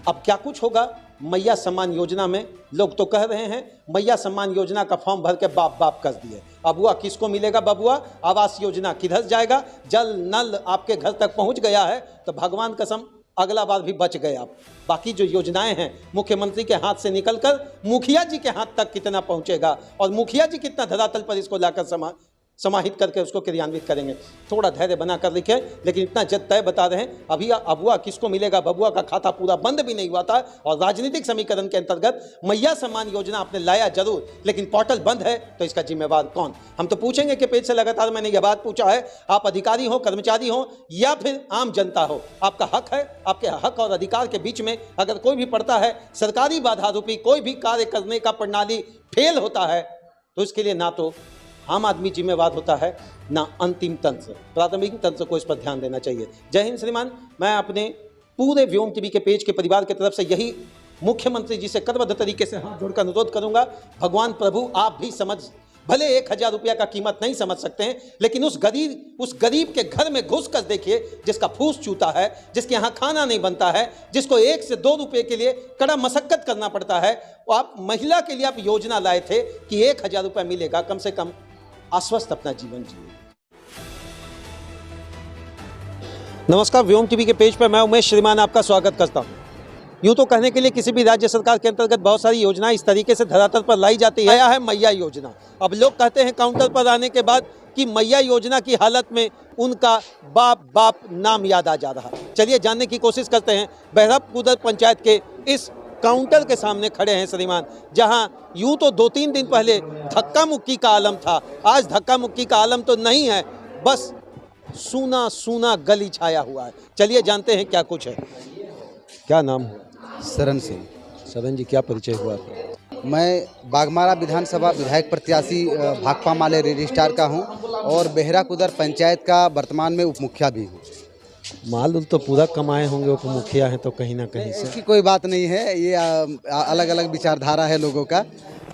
अब क्या कुछ होगा मैया सम्मान योजना में? लोग तो कह रहे हैं मैया सम्मान योजना का फॉर्म भर के बाप बाप कर दिए। अब हुआ किसको मिलेगा बबुआ? आवास योजना किधर जाएगा? जल नल आपके घर तक पहुंच गया है तो भगवान कसम अगला बार भी बच गए आप। बाकी जो योजनाएं हैं मुख्यमंत्री के हाथ से निकलकर मुखिया जी के हाथ तक कितना पहुंचेगा और मुखिया जी कितना धरातल पर इसको लाकर समाहित करके उसको क्रियान्वित करेंगे, थोड़ा धैर्य बनाकर लिखें। लेकिन इतना जद तय बता रहे हैं अभी अबुआ किसको मिलेगा? बबुआ का खाता पूरा बंद भी नहीं हुआ था और राजनीतिक समीकरण के अंतर्गत मैया सम्मान योजना आपने लाया जरूर, लेकिन पोर्टल बंद है तो इसका जिम्मेवार कौन? हम तो पूछेंगे कि पेज से लगातार मैंने यह बात पूछा है, आप अधिकारी हो, कर्मचारी हो या फिर आम जनता हो, आपका हक है। आपके हक और अधिकार के बीच में अगर कोई भी पड़ता है सरकारी बाधा रूपी कोई भी कार्य करने का प्रणाली फेल होता है तो इसके लिए ना तो आम आदमी जिम्मेवार होता है ना अंतिम तंत्र, प्राथमिक तंत्र को इस पर ध्यान देना चाहिए। जय हिंद श्रीमान। मैं अपने पूरे व्योम टीवी के पेज के परिवार की तरफ से यही मुख्यमंत्री जी से करबद्ध तरीके से हाथ जोड़कर अनुरोध करूंगा, भगवान प्रभु आप भी समझ, भले 1000 रुपया का कीमत नहीं समझ सकते हैं, लेकिन उस गरीब के घर में घुस कर देखिए जिसका फूस चूता है, जिसके यहाँ खाना नहीं बनता है, जिसको 1 से 2 रुपये के लिए कड़ा मशक्कत करना पड़ता है। आप महिला के लिए आप योजना लाए थे कि 1000 रुपया मिलेगा, कम से कम आश्वस्त अपना जीवन जिए। नमस्कार, व्योम टीवी के पेज पर मैं उमेश श्रीमान आपका स्वागत करता हूं। यूं तो कहने के लिए किसी भी राज्य सरकार के अंतर्गत बहुत सारी योजनाएं इस तरीके से धरातल पर लाई जाती है। यह है मैया योजना। अब लोग कहते हैं काउंटर पर आने के बाद कि मैया योजना की हालत में उनका बाप नाम याद आ जा रहा। चलिए जानने की कोशिश करते हैं। बहराकुदर पंचायत के इस काउंटर के सामने खड़े हैं श्रीमान, जहां यूं तो 2-3 दिन पहले धक्का मुक्की का आलम था, आज धक्का मुक्की का आलम तो नहीं है, बस सूना सूना गली छाया हुआ है। चलिए जानते हैं क्या कुछ है। क्या नाम है? शरण सिंह। शरण जी, क्या परिचय हुआ आपका? मैं बागमारा विधानसभा विधायक प्रत्याशी भाकपा माले रजिस्ट्रार का हूं और बहराकुदर पंचायत का वर्तमान में उप मुखिया भी हूं। मालूम तो पूरा कमाए होंगे, उप मुखिया हैं तो कहीं ना कहीं से। इसकी कोई बात नहीं है, ये अलग अलग विचारधारा है लोगों का।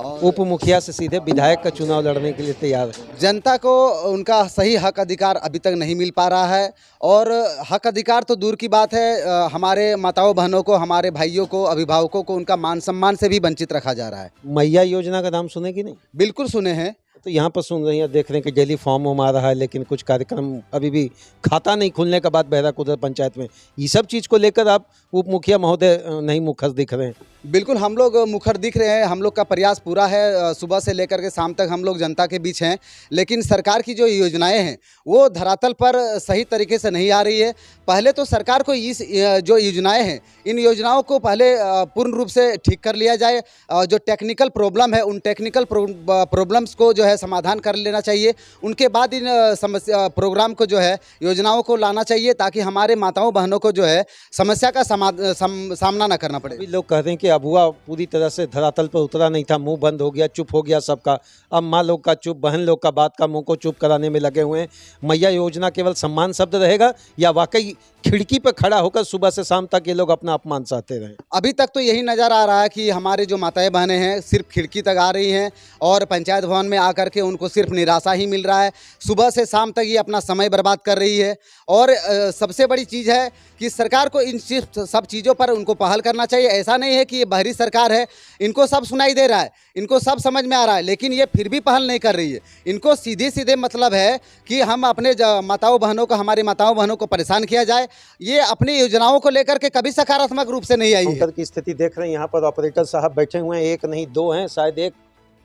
और उप मुखिया से सीधे विधायक का चुनाव लड़ने के लिए तैयार है। जनता को उनका सही हक अधिकार अभी तक नहीं मिल पा रहा है और हक अधिकार तो दूर की बात है, हमारे माताओं बहनों को, हमारे भाइयों को, अभिभावकों को उनका मान सम्मान से भी वंचित रखा जा रहा है। मैया योजना का नाम सुने कि नहीं? बिल्कुल सुने हैं। तो यहाँ पर सुन रही हैं, देख रहे हैं कि डेली फॉर्म आ रहा है, लेकिन कुछ कार्यक्रम अभी भी खाता नहीं खुलने के बाद बहराकुदर पंचायत में, ये सब चीज़ को लेकर आप उप मुखिया महोदय नहीं मुखर दिख रहे हैं। बिल्कुल हम लोग मुखर दिख रहे हैं, हम लोग का प्रयास पूरा है, सुबह से लेकर के शाम तक हम लोग जनता के बीच हैं, लेकिन सरकार की जो योजनाएं हैं वो धरातल पर सही तरीके से नहीं आ रही है। पहले तो सरकार को इस जो योजनाएं हैं इन योजनाओं को पहले पूर्ण रूप से ठीक कर लिया जाए। जो टेक्निकल प्रॉब्लम है उन टेक्निकल प्रॉब्लम्स को जो है समाधान कर लेना चाहिए। उनके बाद इन समस्या प्रोग्राम को जो है योजनाओं को लाना चाहिए ताकि हमारे माताओं बहनों को जो है समस्या का सामना न करना पड़े। अभी लोग कहते हैं कि अबुआ पूरी तरह से धरातल पर उतरा नहीं था, मुंह बंद हो गया, चुप हो गया सबका। अब माँ लोग का चुप, बहन लोग का बात का मुंह को चुप कराने में लगे हुए हैं। मैया योजना केवल सम्मान शब्द रहेगा या वाकई खिड़की पर खड़ा होकर सुबह से शाम तक ये लोग अपना अपमान सहते रहे? अभी तक तो यही नज़र आ रहा है कि हमारे जो माताएं बहनें हैं सिर्फ खिड़की तक आ रही हैं और पंचायत भवन में आकर के उनको सिर्फ निराशा ही मिल रहा है। सुबह से शाम तक ये अपना समय बर्बाद कर रही है और सबसे बड़ी चीज़ है कि सरकार को इन सब चीज़ों पर उनको पहल करना चाहिए। ऐसा नहीं है कि ये बाहरी सरकार है, इनको सब सुनाई दे रहा है, इनको सब समझ में आ रहा है, लेकिन ये फिर भी पहल नहीं कर रही है। इनको सीधे सीधे मतलब है कि हम अपने माताओं बहनों को, हमारी माताओं बहनों को परेशान किया जाए। ये अपनी योजनाओं को लेकर के कभी सकारात्मक रूप से नहीं आई है। की स्थिति देख रहे हैं, यहाँ पर ऑपरेटर साहब बैठे हुए हैं, एक नहीं दो हैं, शायद एक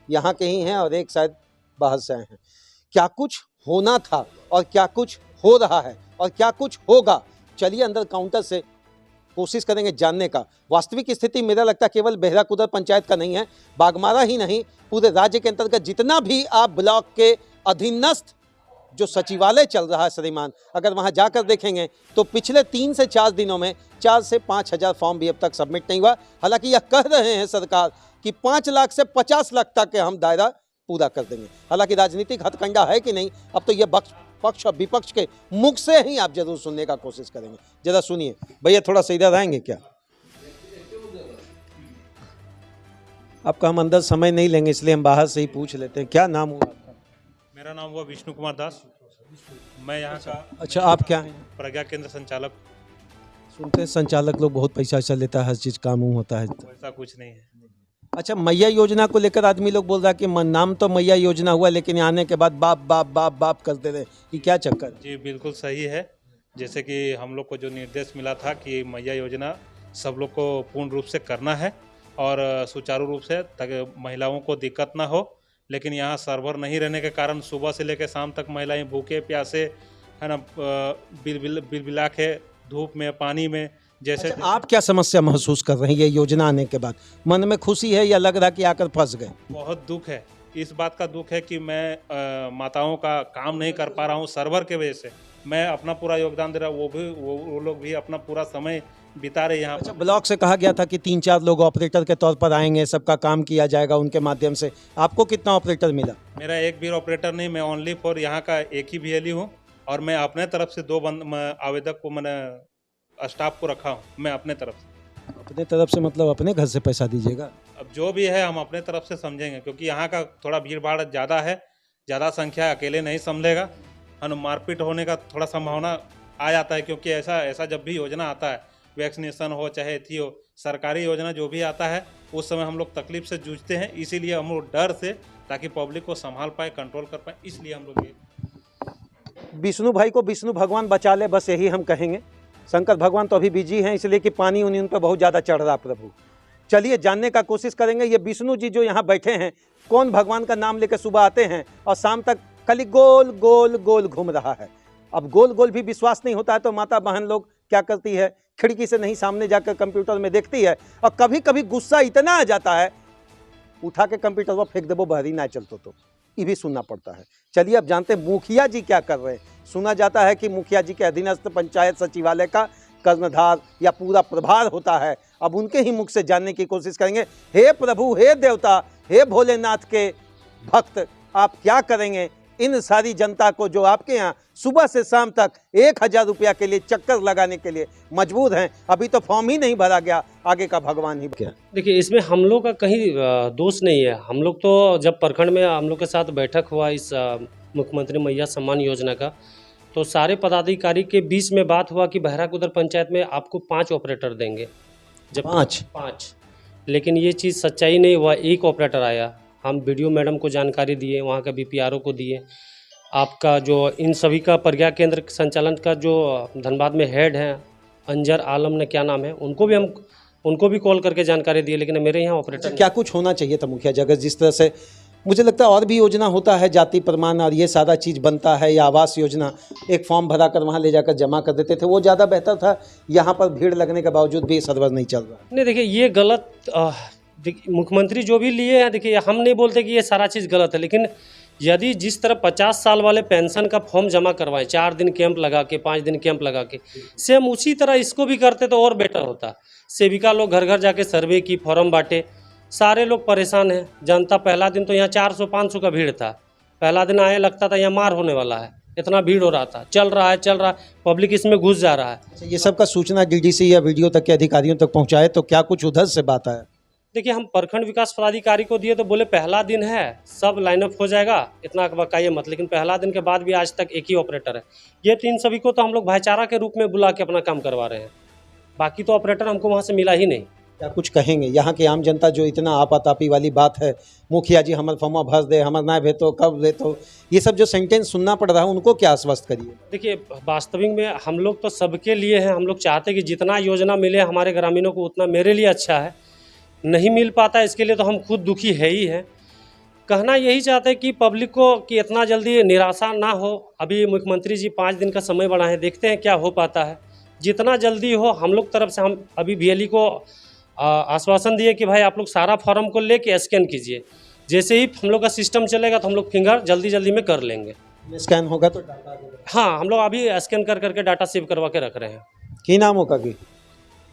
यहाँ के ही हैं और एक शायद बाहर से आए हैं। क्या कुछ होना था और क्या कुछ हो रहा है और क्या कुछ होगा, चलिए अंदर काउंटर से कोशिश करेंगे जानने का। वास्तविक स्थिति मेरा लगता है केवल बहराकुदर पंचायत का नहीं है, बागमारा ही नहीं, पूरे राज्य के अंतर्गत जितना भी आप ब्लॉक के अधीनस्थ जो सचिवालय चल रहा है श्रीमान, अगर वहां जाकर देखेंगे तो पिछले 3 से 4 दिनों में 4 से 5 हज़ार फॉर्म भी अब तक सबमिट नहीं हुआ। हालांकि यह कह रहे हैं सरकार कि 5 लाख से 50 लाख तक के हम दायरा पूरा कर देंगे। हालांकि राजनीतिक हथकंडा है कि नहीं, अब तो यह पक्ष और विपक्ष के मुख से ही आप जरूर सुनने का कोशिश करेंगे। जरा सुनिए भैया, थोड़ा सा इधर आएंगे क्या? आपका हम अंदर समय नहीं लेंगे इसलिए हम बाहर से ही पूछ लेते हैं। क्या नाम हुआ आपका? मेरा नाम हुआ विष्णु कुमार दास। मैं यहाँ का अच्छा, आप क्या हैं? प्रज्ञा केंद्र संचालक। सुनते हैं संचालक लोग बहुत पैसा वैसा लेता है, हर चीज़ काम उम होता है। ऐसा कुछ नहीं है। अच्छा, मैया योजना को लेकर आदमी लोग बोल रहा है कि नाम तो मैया योजना हुआ लेकिन आने के बाद बाप बाप बाप बाप करते रहे, ये क्या चक्कर? जी बिल्कुल सही है। जैसे कि हम लोग को जो निर्देश मिला था कि मैया योजना सब लोग को पूर्ण रूप से करना है और सुचारू रूप से, ताकि महिलाओं को दिक्कत ना हो। लेकिन यहाँ सर्वर नहीं रहने के कारण सुबह से लेकर शाम तक महिलाएं भूखे प्यासे है ना, बिलबिला के धूप में पानी में जैसे। अच्छा, आप क्या समस्या महसूस कर रहे हैं ये योजना आने के बाद? मन में खुशी है या लग रहा कि आकर फंस गए? बहुत दुख है, इस बात का दुख है कि मैं माताओं का काम नहीं कर पा रहा हूँ सर्वर के वजह से। मैं अपना पूरा योगदान दे रहा हूँ, वो लोग भी अपना पूरा समय बिता रहे यहाँ अच्छा, पर। ब्लॉक से कहा गया था कि 3-4 लोग ऑपरेटर के तौर पर आएंगे, सबका काम किया जाएगा उनके माध्यम से। आपको कितना ऑपरेटर मिला? मेरा एक भी ऑपरेटर नहीं, मैं ओनली फॉर यहाँ का एक ही VLE हूँ और मैं अपने तरफ से 2 आवेदक को मैंने स्टाफ को रखा हूँ, मैं अपने तरफ से। अपने तरफ से मतलब अपने घर से पैसा दीजिएगा? अब जो भी है हम अपने तरफ से समझेंगे, क्योंकि यहाँ का थोड़ा भीड़ भाड़ ज़्यादा है, ज़्यादा संख्या अकेले नहीं संभलेगा, है ना। मारपीट होने का थोड़ा संभावना आ जाता है, क्योंकि ऐसा जब भी योजना आता है, वैक्सीनेशन हो चाहे एथी हो, सरकारी योजना जो भी आता है उस समय हम लोग तकलीफ से जूझते हैं। इसीलिए हम लोग डर से, ताकि पब्लिक को संभाल पाए, कंट्रोल कर पाए, इसलिए हम लोग ये। विष्णु भाई को विष्णु भगवान बचा ले, बस यही हम कहेंगे। शंकर भगवान तो अभी बिजी हैं, इसलिए कि पानी उन पर बहुत ज़्यादा चढ़ रहा प्रभु। चलिए जानने का कोशिश करेंगे ये विष्णु जी जो यहाँ बैठे हैं, कौन भगवान का नाम लेकर सुबह आते हैं और शाम तक खाली गोल गोल गोल घूम रहा है। अब गोल गोल भी विश्वास नहीं होता है तो माता बहन लोग क्या करती है, खिड़की से नहीं सामने जाकर कंप्यूटर में देखती है, और कभी कभी गुस्सा इतना आ जाता है उठा के कंप्यूटर वो फेंक देवो, बहरी ना चलतो तो ये भी सुनना पड़ता है। चलिए अब जानते हैं मुखिया जी क्या कर रहे हैं। सुना जाता है कि मुखिया जी के अधीनस्थ पंचायत सचिवालय का कर्णधार या पूरा प्रभार होता है। अब उनके ही मुख से जानने की कोशिश करेंगे। हे प्रभु, हे देवता, हे भोलेनाथ के भक्त, आप क्या करेंगे इन सारी जनता को जो आपके यहाँ सुबह से शाम तक 1000 रुपया के लिए चक्कर लगाने के लिए मजबूर हैं? अभी तो फॉर्म ही नहीं भरा गया, आगे का भगवान ही क्या। देखिए, इसमें हम लोग का कहीं दोष नहीं है। हम लोग तो जब प्रखंड में हम लोग के साथ बैठक हुआ इस मुख्यमंत्री मैया सम्मान योजना का, तो सारे पदाधिकारी के बीच में बात हुआ कि बहराकुदर पंचायत में आपको 5 ऑपरेटर देंगे। जब 5, लेकिन ये चीज़ सच्चाई नहीं हुआ, 1 ऑपरेटर आया। हम BDO मैडम को जानकारी दिए, वहाँ का BPRO को दिए। आपका जो इन सभी का प्रज्ञा केंद्र संचालन का जो धनबाद में हेड हैं अंजर आलम ने क्या नाम है, उनको भी कॉल करके जानकारी दी, लेकिन मेरे यहाँ ऑपरेटर। क्या कुछ होना चाहिए था मुखिया जी? अगर जिस तरह से मुझे लगता है और भी योजना होता है, जाति प्रमाण और ये सारा चीज़ बनता है, या आवास योजना, एक फॉर्म भरा कर वहाँ ले जाकर जमा कर देते थे, वो ज़्यादा बेहतर था। यहाँ पर भीड़ लगने के बावजूद भी सर्वर नहीं चल रहा। नहीं, देखिए ये गलत, मुख्यमंत्री जो भी लिए हैं, देखिए हम नहीं बोलते कि ये सारा चीज़ गलत है, लेकिन यदि जिस तरह 50 साल वाले पेंशन का फॉर्म जमा करवाएं, 4 दिन कैंप लगा के, 5 दिन कैंप लगा के, सेम उसी तरह इसको भी करते तो और बेटर होता। सेविका लोग घर घर जाके सर्वे की, फॉर्म बांटे, सारे लोग परेशान हैं। जनता पहला दिन तो यहाँ 400-500 का भीड़ था। पहला दिन आए लगता था यहाँ मार होने वाला है, इतना भीड़ हो रहा था। चल रहा है, पब्लिक इसमें घुस जा रहा है। ये सब का सूचना DDC या VDO तक के अधिकारियों तक पहुँचाए तो क्या कुछ उधर से बात आया? देखिए, हम प्रखंड विकास पदाधिकारी को दिए तो बोले पहला दिन है, सब लाइनअप हो जाएगा, इतना बकाइए मत। लेकिन पहला दिन के बाद भी आज तक एक ही ऑपरेटर है। ये 3 सभी को तो हम लोग भाईचारा के रूप में बुला के अपना काम करवा रहे हैं, बाकी तो ऑपरेटर हमको वहाँ से मिला ही नहीं। क्या कुछ कहेंगे यहाँ की आम जनता जो इतना आपातापी वाली बात है, मुखिया जी हमारे फॉर्मा भर दे, हमारे ना भेतो, कब भेतो, ये सब जो सेंटेंस सुनना पड़ रहा है, उनको क्या आश्वस्त करिए? देखिए, वास्तविक में हम लोग तो सबके लिए हैं। हम लोग चाहते कि जितना योजना मिले हमारे ग्रामीणों को उतना मेरे लिए अच्छा है। नहीं मिल पाता, इसके लिए तो हम खुद दुखी है ही हैं। कहना यही चाहते हैं कि पब्लिक को कि इतना जल्दी निराशा ना हो। अभी मुख्यमंत्री जी 5 दिन का समय बढ़ाए हैं, देखते हैं क्या हो पाता है। जितना जल्दी हो, हम लोग तरफ से हम अभी VLE को आश्वासन दिए कि भाई आप लोग सारा फॉर्म को लेके स्कैन कीजिए। जैसे ही हम लोग का सिस्टम चलेगा तो हम लोग फिंगर जल्दी में कर लेंगे। स्कैन होगा तो डाटा? हाँ, हम लोग अभी स्कैन करके डाटा सेव करवा के रख रहे हैं। की नाम होगा कि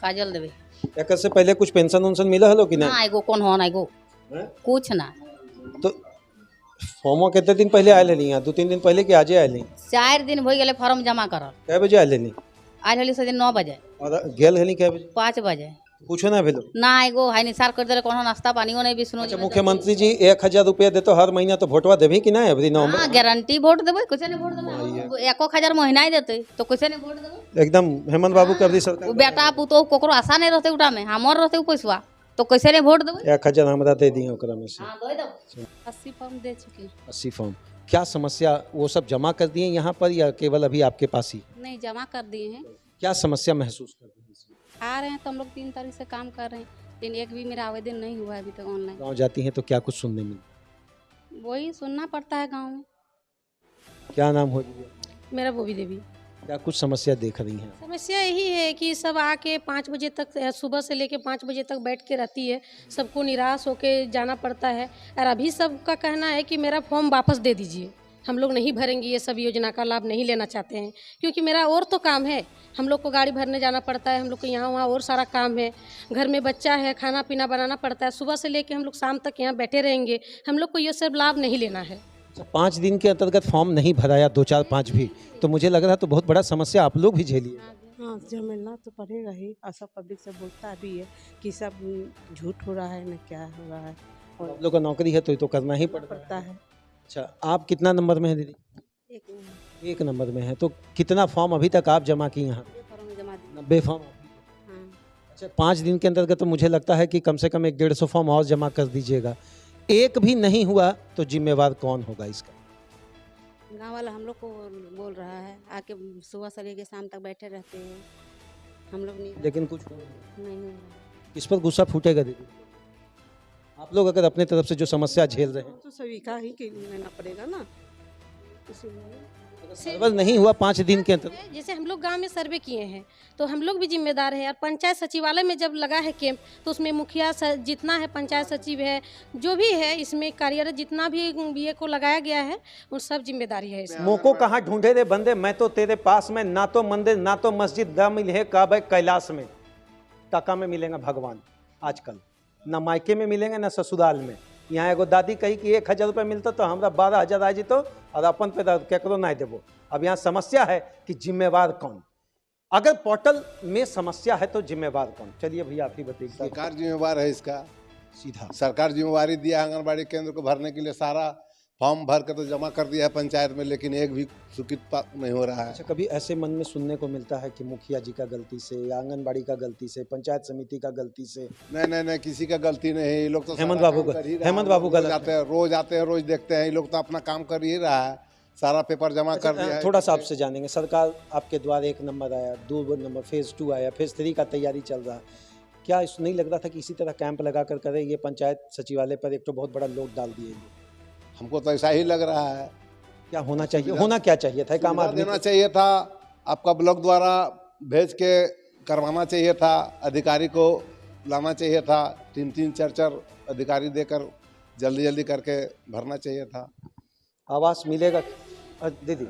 काजल देवी। एक से पहले कुछ पेंशन उनसन मिला हलो कि ना? एगो कौन हो ना, एगो कुछ ना। तो फॉर्मो कितने दिन पहले आए लेनी? 2-3 दिन पहले कि आजे आए ली? 4 दिन हो गए फॉर्म जमा करल। कै बजे आए लेनी? आज हली से 9 बजे और गेल हली कै बजे? 5 बजे। पूछो ना भेलो। ना एगो हाई निसार कर देले कोनो नाश्ता पानियो नहीं विष्णु अच्छा मुख्यमंत्री जी 1000 रुपया देते हर महीना, तो वोटवा देवी कि नहीं अभी नवंबर? हाँ गारंटी वोट देबे, कैसे नहीं वोट देबे? 1000 महीना ही देते तो कैसे नहीं वोट देबे? एकदम हेमंत बाबू के अवधि सरकार उ बेटा पुतो कोकरो आशा नहीं रहते उटा में, हमर रहते पैसा तो कैसे नहीं वोट देबे? 1000 हमरा दे दिए ओकरा में से। हां दे दो 80 फॉर्म दे चुकी। 80 फॉर्म। क्या समस्या, वो सब जमा कर दिए यहाँ पर या केवल अभी आपके पास ही? नहीं जमा कर दिए हैं, क्या समस्या महसूस कर रहे हैं इसमें? आ रहे हैं तो हम लोग 3 तारीख से काम कर रहे हैं, लेकिन एक भी मेरा आवेदन नहीं हुआ है अभी तक ऑनलाइन। गाँव जाती हैं तो क्या कुछ सुनने मिलता? वही सुनना पड़ता है गांव में। क्या नाम हो? मेरा बोबी देवी। क्या कुछ समस्या देख रही हैं? समस्या यही है कि सब आके 5 बजे तक, सुबह से लेके 5 बजे तक बैठ के रहती है, सबको निराश होके जाना पड़ता है। और अभी सबका कहना है कि मेरा फॉर्म वापस दे दीजिए, हम लोग नहीं भरेंगे, ये सब योजना का लाभ नहीं लेना चाहते हैं, क्योंकि मेरा और तो काम है, हम लोग को गाड़ी भरने जाना पड़ता है, हम लोग को यहाँ वहाँ और सारा काम है, घर में बच्चा है, खाना पीना बनाना पड़ता है, सुबह से लेके हम लोग शाम तक यहाँ बैठे रहेंगे, हम लोग को ये सब लाभ नहीं लेना है। 5 दिन के अंतर्गत फॉर्म नहीं भराया, 2 4 5 भी, तो मुझे लग रहा तो बहुत बड़ा समस्या आप लोग भी झेलिए। हाँ झमेलना तो पड़ेगा ही, और सब पब्लिक से बोलता भी है कि सब झूठ हो रहा है न क्या हो रहा है, और आप लोग का नौकरी है तो ये तो करना ही पड़ता है। अच्छा, आप कितना नंबर में है दीदी? 1 नंबर में है। तो कितना फॉर्म अभी तक आप जमा की यहाँ? 90 फॉर्म। अच्छा, 5 दिन के अंतर्गत तो मुझे लगता है कि कम से कम 150 फॉर्म और जमा कर दीजिएगा। एक भी नहीं हुआ तो जिम्मेवार कौन होगा इसका? गांव वाला हम लोग को बोल रहा है, आके सुबह से लेके शाम तक बैठे रहते हैं, हम लोग नहीं, लेकिन कुछ नहीं हो रहा। इस पर गुस्सा फूटेगा दीदी? आप लोग अगर अपने तरफ से जो समस्या झेल रहे हैं तो सभी का ही लेना पड़ेगा ना, इसीलिए सर्वर नहीं हुआ 5 दिन के अंतर्गत। जैसे हम लोग गांव में सर्वे किए हैं तो हम लोग भी जिम्मेदार हैं, और पंचायत सचिवालय में जब लगा है कैंप तो उसमें मुखिया जितना है, पंचायत सचिव है, जो भी है इसमें कार्यरत जितना भी बीए को लगाया गया है, उन सब जिम्मेदारी है इसमें। मोको कहाँ ढूंढे रे बंदे, मैं तो तेरे पास में, ना तो मंदिर ना तो मस्जिद, न मिले का भाई कैलाश में, टाका में मिलेंगे भगवान आजकल, ना मायके में मिलेंगे ना ससुराल में। यहाँ एगो दादी कही कि 1000 रुपये मिलता तो हमरा 12,000 आ जितो और अपन पे केकरो नहीं देवो। अब यहाँ समस्या है कि जिम्मेवार कौन? अगर पोर्टल में समस्या है तो जिम्मेवार कौन? चलिए भैया आप ही बताइए। सरकार जिम्मेवार है इसका, सीधा सरकार जिम्मेवारी दिया है आंगनबाड़ी केंद्र को भरने के लिए, सारा फॉर्म भर कर तो जमा कर दिया है पंचायत में, लेकिन एक भी स्वीकृत नहीं हो रहा है। अच्छा, कभी ऐसे मन में सुनने को मिलता है कि मुखिया जी का गलती से या आंगनबाड़ी का गलती से, पंचायत समिति का गलती से? नहीं, किसी का गलती नहीं है, ये लोग तो हेमंत बाबू का, हेमंत बाबू गलत आते हैं, रोज आते हैं, रोज देखते हैं, ये लोग तो अपना काम कर ही रहा है, सारा पेपर जमा कर दिया है। थोड़ा सा आपसे जानेंगे, सरकार आपके द्वारा 1 नंबर आया, 2 नंबर, फेज 2 आया, फेज 3 का तैयारी चल रहा है, क्या इस नहीं लग रहा था कि इसी तरह कैंप लगा कर करें? ये पंचायत सचिवालय पर एक तो बहुत बड़ा लोड डाल दिए। हमको तो ऐसा ही लग रहा है। क्या होना चाहिए, होना क्या चाहिए था? काम आदमी देना चाहिए था, आपका ब्लॉक द्वारा भेज के करवाना चाहिए था, अधिकारी को लाना चाहिए था, 3 4 अधिकारी देकर जल्दी जल्दी करके भरना चाहिए था। आवास मिलेगा दीदी?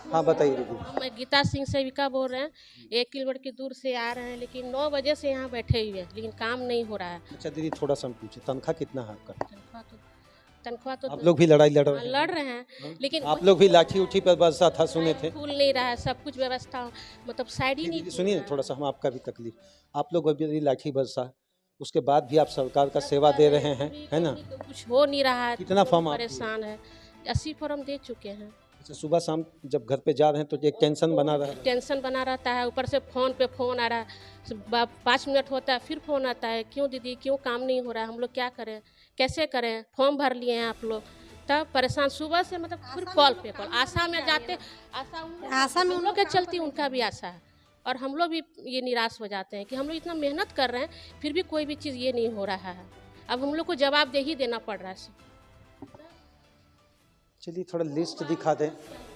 हाँ बताइए दीदी। मैं गीता सिंह सेविका बोल रहे हैं, 1 किलोमीटर की दूर से आ रहे हैं, लेकिन 9 बजे से यहाँ बैठे हुए हैं, लेकिन काम नहीं हो रहा है। अच्छा दीदी, थोड़ा सा हम पूछे, तनख्वाह कितना है आपका? तनख्वाह तो आप लोग भी लड़ाई लड़ रहे हैं? लड़ रहे हैं, लेकिन आप लोग भी लाठी उठी पर बरसा था, सुने थे? खुल नहीं रहा है, सब कुछ व्यवस्था मतलब साइड ही नहीं। सुनिए थोड़ा सा, हम आपका भी तकलीफ, आप लोग अभी लाठी बरसा, उसके बाद भी आप सरकार का सेवा दे रहे हैं, है ना? कुछ हो नहीं रहा है। कितना फॉर्म आप? परेशान है, 80 फॉर्म दे चुके हैं। अच्छा, सुबह शाम जब घर पे जा रहे हैं तो एक टेंशन बना रहा है? टेंशन बना रहता है, ऊपर से फोन पे फोन आ रहा है, 5 मिनट होता है फिर फोन आता है, क्यों दीदी क्यों काम नहीं हो रहा है, हम लोग क्या करें, कैसे करें, फॉर्म भर लिए हैं आप लोग, तब परेशान सुबह से, मतलब फिर कॉल पे कॉल। आशा में जाते, आशा में उन लोग के चलती उनका भी आशा है, और हम लोग भी ये निराश हो जाते हैं कि हम लोग इतना मेहनत कर रहे हैं फिर भी कोई भी चीज़ ये नहीं हो रहा है। अब हम लोग को जवाबदेही देना पड़ रहा है। चलिए थोड़ा लिस्ट दिखा दें।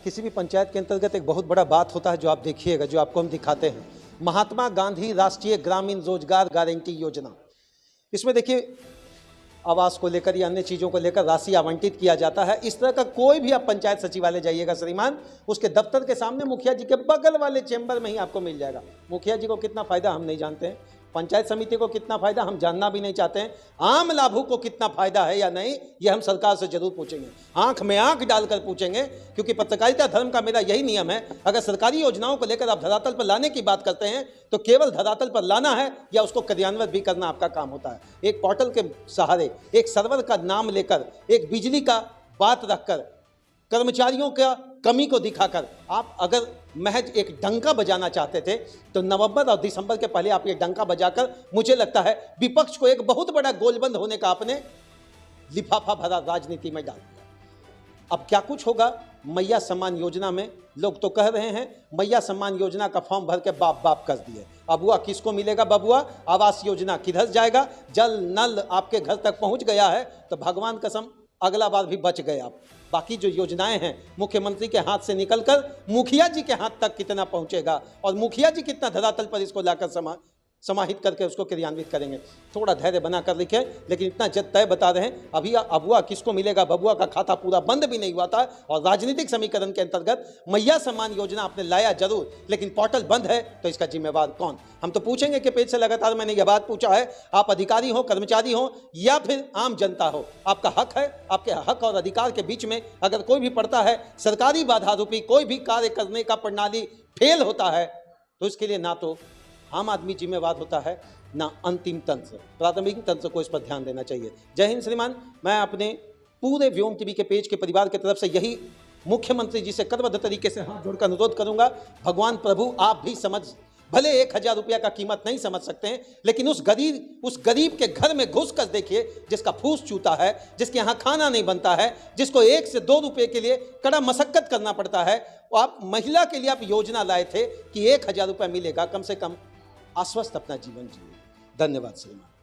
किसी भी पंचायत के अंतर्गत एक बहुत बड़ा बात होता है जो आप देखिएगा, जो आपको हम दिखाते हैं, महात्मा गांधी राष्ट्रीय ग्रामीण रोजगार गारंटी योजना। इसमें देखिए आवास को लेकर या अन्य चीज़ों को लेकर राशि आवंटित किया जाता है। इस तरह का कोई भी आप पंचायत सचिवालय जाइएगा श्रीमान, उसके दफ्तर के सामने मुखिया जी के बगल वाले चेंबर में ही आपको मिल जाएगा। मुखिया जी को कितना फ़ायदा हम नहीं जानते हैं, पंचायत समिति को कितना फायदा हम जानना भी नहीं चाहते हैं। आम लाभुक को कितना फायदा है या नहीं, ये हम सरकार से जरूर पूछेंगे, आंख में आंख डालकर पूछेंगे, क्योंकि पत्रकारिता धर्म का मेरा यही नियम है। अगर सरकारी योजनाओं को लेकर आप धरातल पर लाने की बात करते हैं तो केवल धरातल पर लाना है या उसको क्रियान्वित भी करना आपका काम होता है। एक पोर्टल के सहारे, एक सर्वर का नाम लेकर, एक बिजली का बात रखकर, कर्मचारियों का कमी को दिखाकर आप अगर महज एक डंका बजाना चाहते थे तो नवंबर और दिसंबर के पहले आप ये डंका बजाकर, मुझे लगता है विपक्ष को एक बहुत बड़ा गोलबंद होने का आपने लिफाफा भरा राजनीति में डाल दिया। अब क्या कुछ होगा मैया सम्मान योजना में, लोग तो कह रहे हैं मैया सम्मान योजना का फॉर्म भर के बाप बाप कर दिए। अबुआ किसको मिलेगा बबुआ, आवास योजना किधर जाएगा, जल नल आपके घर तक पहुंच गया है तो भगवान कसम अगला बार भी बच गए आप। बाकी जो योजनाएं हैं मुख्यमंत्री के हाथ से निकलकर मुखिया जी के हाथ तक कितना पहुंचेगा और मुखिया जी कितना धरातल पर इसको लाकर समाहित करके उसको क्रियान्वित करेंगे, थोड़ा धैर्य बनाकर लिखें। लेकिन इतना तय बता रहे हैं अभी अबुआ किसको मिलेगा बबुआ का खाता पूरा बंद भी नहीं हुआ था और राजनीतिक समीकरण के अंतर्गत मैया सम्मान योजना आपने लाया जरूर, लेकिन पोर्टल बंद है तो इसका जिम्मेवार कौन? हम तो पूछेंगे कि पेज से लगातार मैंने यह बात पूछा है, आप अधिकारी हो, कर्मचारी हो या फिर आम जनता हो, आपका हक है। आपके हक और अधिकार के बीच में अगर कोई भी पड़ता है, सरकारी बाधा रूपी कोई भी कार्य करने का प्रणाली फेल होता है तो इसके लिए ना तो आम आदमी जिम्मेवार होता है ना अंतिम तंत्र, प्राथमिक तंत्र को इस पर ध्यान देना चाहिए। जय हिंद श्रीमान। मैं अपने पूरे व्योम टीवी के पेज के परिवार की तरफ से यही मुख्यमंत्री जी से करबद्ध तरीके से हाथ जोड़कर अनुरोध करूंगा, भगवान प्रभु आप भी समझ, भले 1000 रुपया का कीमत नहीं समझ सकते हैं, लेकिन उस गरीब के घर में घुस कर देखिए जिसका फूस चूता है, जिसके यहाँ खाना नहीं बनता है, जिसको 1 से 2 रुपये के लिए कड़ा मशक्कत करना पड़ता है। आप महिला के लिए आप योजना लाए थे कि 1000 रुपया मिलेगा, कम से कम आश्वस्त अपना जीवन जिए। धन्यवाद श्रीमान।